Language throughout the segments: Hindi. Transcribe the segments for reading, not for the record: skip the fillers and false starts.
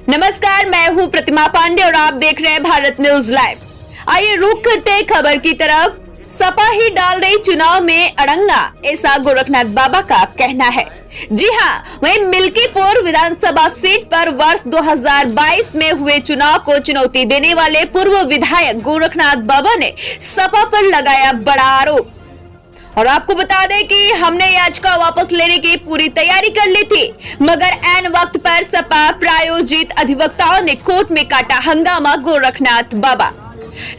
नमस्कार, मैं हूं प्रतिमा पांडे और आप देख रहे हैं भारत न्यूज लाइव। आइए रुक करते हैं खबर की तरफ। सपा ही डाल रही चुनाव में अड़ंगा, ऐसा गोरखनाथ बाबा का कहना है। जी हां, वहीं मिल्कीपुर विधानसभा सीट पर वर्ष 2022 में हुए चुनाव को चुनौती देने वाले पूर्व विधायक गोरखनाथ बाबा ने सपा पर लगाया बड़ा आरोप। और आपको बता दें कि हमने याचिका वापस लेने की पूरी तैयारी कर ली थी, मगर ऐन वक्त पर सपा प्रायोजित अधिवक्ताओं ने कोर्ट में काटा हंगामा। गोरखनाथ बाबा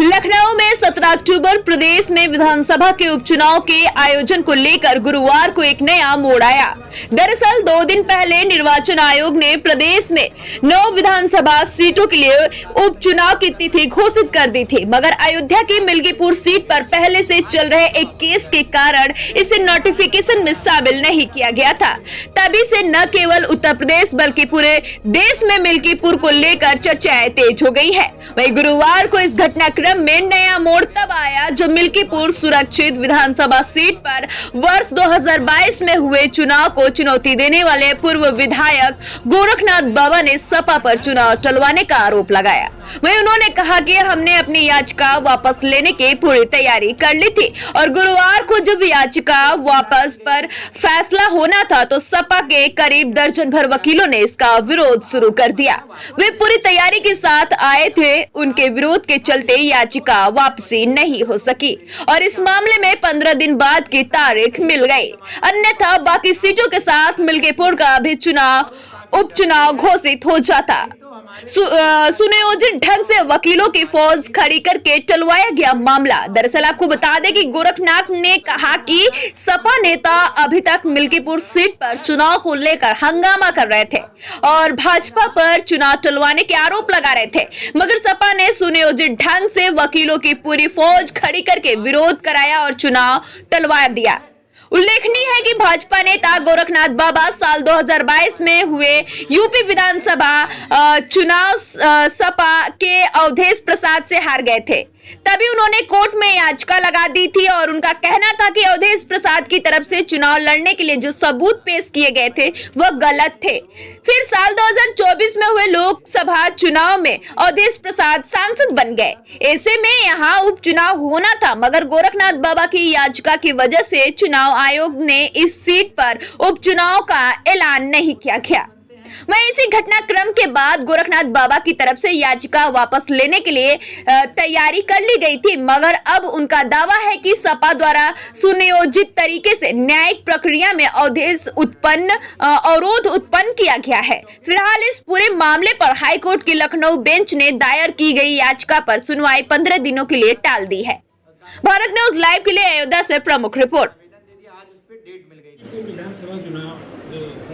लखनऊ में 17 अक्टूबर प्रदेश में विधानसभा के उपचुनाव के आयोजन को लेकर गुरुवार को एक नया मोड़ आया। दरअसल 2 दिन पहले निर्वाचन आयोग ने प्रदेश में 9 विधानसभा सीटों के लिए उपचुनाव की तिथि घोषित कर दी थी, मगर अयोध्या की मिल्कीपुर सीट पर पहले से चल रहे एक केस के कारण इसे नोटिफिकेशन में शामिल नहीं किया गया था। तभी से न केवल उत्तर प्रदेश बल्कि पूरे देश में मिल्कीपुर को लेकर चर्चाएं तेज हो गई है। वहीं गुरुवार को इस घटनाक्रम में नया मोड़ तब आया जब मिल्कीपुर सुरक्षित विधानसभा सीट पर वर्ष 2022 में हुए चुनाव को चुनौती देने वाले पूर्व विधायक गोरखनाथ बाबा ने सपा पर चुनाव टलवाने का आरोप लगाया। वहीं उन्होंने कहा कि हमने अपनी याचिका वापस लेने की पूरी तैयारी कर ली थी और गुरुवार को जब याचिका वापस पर फैसला होना था तो सपा के करीब दर्जन भर वकीलों ने इसका विरोध शुरू कर दिया। वे पूरी तैयारी के साथ आए थे, उनके विरोध के चलते याचिका वापसी नहीं हो सकी और इस मामले में 15 दिन बाद की तारीख मिल गई। अन्यथा बाकी सीटों के साथ मिल्कीपुर का भी उपचुनाव घोषित हो जाता। सुनियोजित ढंग से वकीलों की फौज खड़ी करके टलवाया गया मामला। दरअसल आपको बता दें कि गोरखनाथ ने कहा कि सपा नेता अभी तक मिल्कीपुर सीट पर चुनाव को लेकर हंगामा कर रहे थे और भाजपा पर चुनाव टलवाने के आरोप लगा रहे थे, मगर सपा ने सुनियोजित ढंग से वकीलों की पूरी फौज खड़ी करके विरोध कराया और चुनाव टलवा दिया। उल्लेखनीय है कि भाजपा नेता गोरखनाथ बाबा साल 2022 में हुए यूपी विधानसभा चुनाव सपा के अवधेश प्रसाद से हार गए थे। तभी उन्होंने कोर्ट में याचिका लगा दी थी और उनका कहना था कि अवधेश प्रसाद की तरफ से चुनाव लड़ने के लिए जो सबूत पेश किए गए थे वह गलत थे। फिर साल 2024 में हुए लोकसभा चुनाव में अवधेश प्रसाद सांसद बन गए। ऐसे में यहाँ उपचुनाव होना था, मगर गोरखनाथ बाबा की याचिका की वजह से चुनाव आयोग ने इस सीट पर उपचुनाव का ऐलान नहीं किया गया। वहीं इसी घटनाक्रम के बाद गोरखनाथ बाबा की तरफ से याचिका वापस लेने के लिए तैयारी कर ली गई थी, मगर अब उनका दावा है कि सपा द्वारा सुनियोजित तरीके से न्यायिक प्रक्रिया में अवरोध उत्पन्न किया गया है। फिलहाल इस पूरे मामले पर हाईकोर्ट की लखनऊ बेंच ने दायर की गई याचिका पर सुनवाई 15 दिनों के लिए टाल दी है। भारत न्यूज लाइव के लिए अयोध्या से प्रमुख रिपोर्ट। विधानसभा चुनाव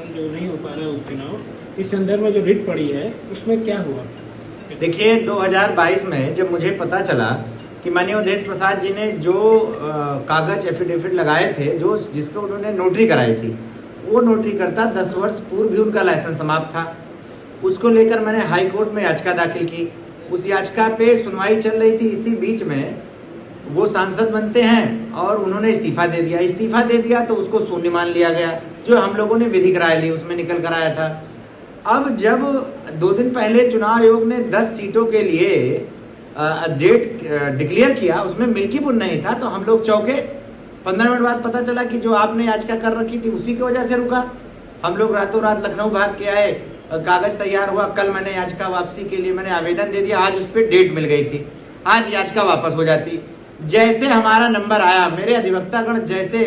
जो नहीं हो पा रहा उपचुनाव, इस संदर्भ में जो रिट पड़ी है उसमें क्या हुआ? देखिए, 2022 में जब मुझे पता चला कि माननीय अवधेश प्रसाद जी ने जो कागज एफिडेविट लगाए थे, जो जिसको उन्होंने नोटरी कराई थी, वो नोटरी करता 10 वर्ष पूर्व भी उनका लाइसेंस समाप्त था। उसको लेकर मैंने हाई कोर्ट में याचिका दाखिल की। उस याचिका पे सुनवाई चल रही थी। इसी बीच में वो सांसद बनते हैं और उन्होंने इस्तीफा दे दिया तो उसको शून्य मान लिया गया। जो हम लोगों ने विधिक राय ली उसमें निकल कर आया था। अब जब 2 दिन पहले चुनाव आयोग ने 10 सीटों के लिए डेट डिक्लेयर किया, उसमें मिल्कीपुर नहीं था, तो हम लोग चौंके। 15 मिनट बाद पता चला कि जो आपने याचिका कर रखी थी उसी की वजह से रुका। हम लोग रातों रात लखनऊ भाग के आए, कागज तैयार हुआ। कल मैंने याचिका वापसी के लिए मैंने आवेदन दे दिया। आज उस पर डेट मिल गई थी, आज याचिका वापस हो जाती। जैसे हमारा नंबर आया, मेरे अधिवक्तागण जैसे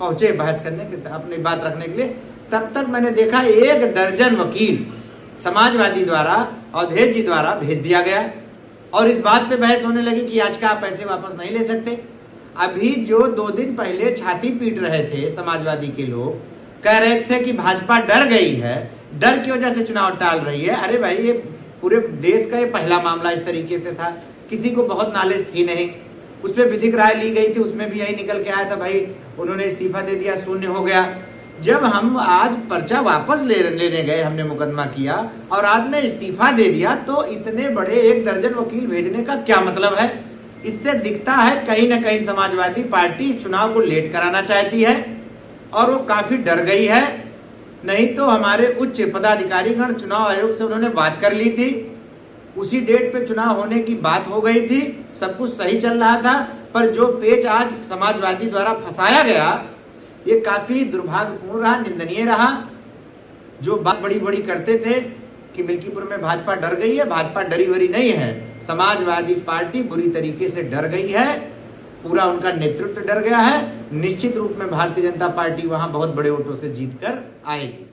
पहुंचे बहस करने के अपनी बात रखने के लिए, तब तक मैंने देखा 1 दर्जन वकील समाजवादी द्वारा, अवधेश जी द्वारा भेज दिया गया और इस बात पे बहस होने लगी कि याचिका आप पैसे वापस नहीं ले सकते। अभी जो 2 दिन पहले छाती पीट रहे थे समाजवादी के लोग, कह रहे थे कि भाजपा डर गई है, डर की वजह से चुनाव टाल रही है। अरे भाई, ये पूरे देश का ये पहला मामला इस तरीके से था, किसी को बहुत नॉलेज थी नहीं। उस पर विधिक राय ली गई थी, उसमें भी यही निकल के आया था, भाई उन्होंने इस्तीफा दे दिया, शून्य हो गया। जब हम आज पर्चा वापस लेने गए, हमने मुकदमा किया और आपने इस्तीफा दे दिया, तो इतने बड़े 1 दर्जन वकील भेजने का क्या मतलब है? इससे दिखता है कहीं ना कहीं समाजवादी पार्टी चुनाव को लेट कराना चाहती है और वो काफी डर गई है। नहीं तो हमारे उच्च पदाधिकारीगण चुनाव आयोग से उन्होंने बात कर ली थी, उसी डेट पे चुनाव होने की बात हो गई थी, सब कुछ सही चल रहा था। पर जो पेच आज समाजवादी द्वारा फंसाया गया, ये काफी दुर्भाग्यपूर्ण रहा, निंदनीय रहा। जो बात बड़ी बड़ी करते थे कि मिल्कीपुर में भाजपा डर गई है, भाजपा डरी वरी नहीं है। समाजवादी पार्टी बुरी तरीके से डर गई है, पूरा उनका नेतृत्व डर गया है। निश्चित रूप में भारतीय जनता पार्टी वहां बहुत बड़े वोटों से जीतकर आएगी।